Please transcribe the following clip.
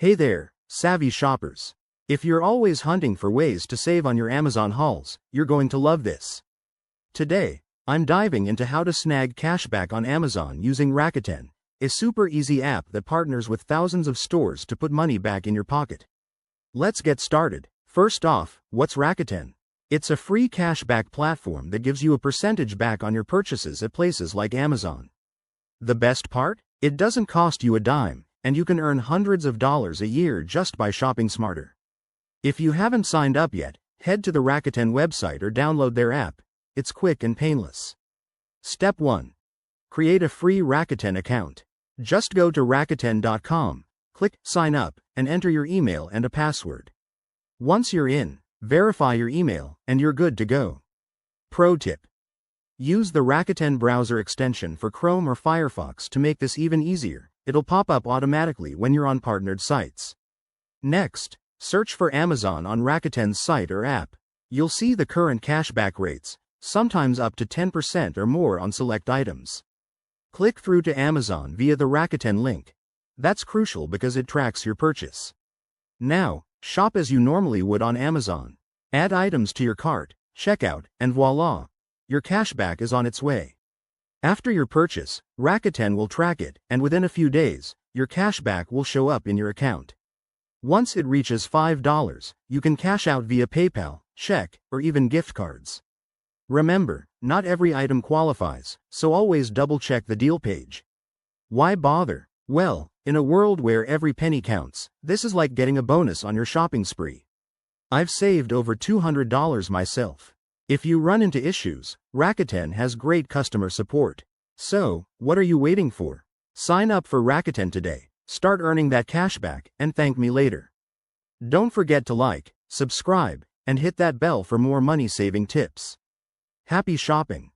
Hey there, savvy shoppers. If you're always hunting for ways to save on your Amazon hauls, you're going to love this. Today, I'm diving into how to snag cashback on Amazon using Rakuten, a super easy app that partners with thousands of stores to put money back in your pocket. Let's get started. First off, what's Rakuten? It's a free cashback platform that gives you a percentage back on your purchases at places like Amazon. The best part? It doesn't cost you a dime, and you can earn hundreds of dollars a year just by shopping smarter. If you haven't signed up yet, head to the Rakuten website or download their app. It's quick and painless. Step 1. Create a free Rakuten account. Just go to rakuten.com, click Sign Up, and enter your email and a password. Once you're in, verify your email, and you're good to go. Pro tip. Use the Rakuten browser extension for Chrome or Firefox to make this even easier. It'll pop up automatically when you're on partnered sites. Next, search for Amazon on Rakuten's site or app. You'll see the current cashback rates, sometimes up to 10% or more on select items. Click through to Amazon via the Rakuten link. That's crucial because it tracks your purchase. Now, shop as you normally would on Amazon. Add items to your cart, checkout, and voila! Your cashback is on its way. After your purchase, Rakuten will track it, and within a few days, your cashback will show up in your account. Once it reaches $5, you can cash out via PayPal, check, or even gift cards. Remember, not every item qualifies, so always double-check the deal page. Why bother? Well, in a world where every penny counts, this is like getting a bonus on your shopping spree. I've saved over $200 myself. If you run into issues, Rakuten has great customer support. So, what are you waiting for? Sign up for Rakuten today, start earning that cashback, and thank me later. Don't forget to like, subscribe, and hit that bell for more money-saving tips. Happy shopping!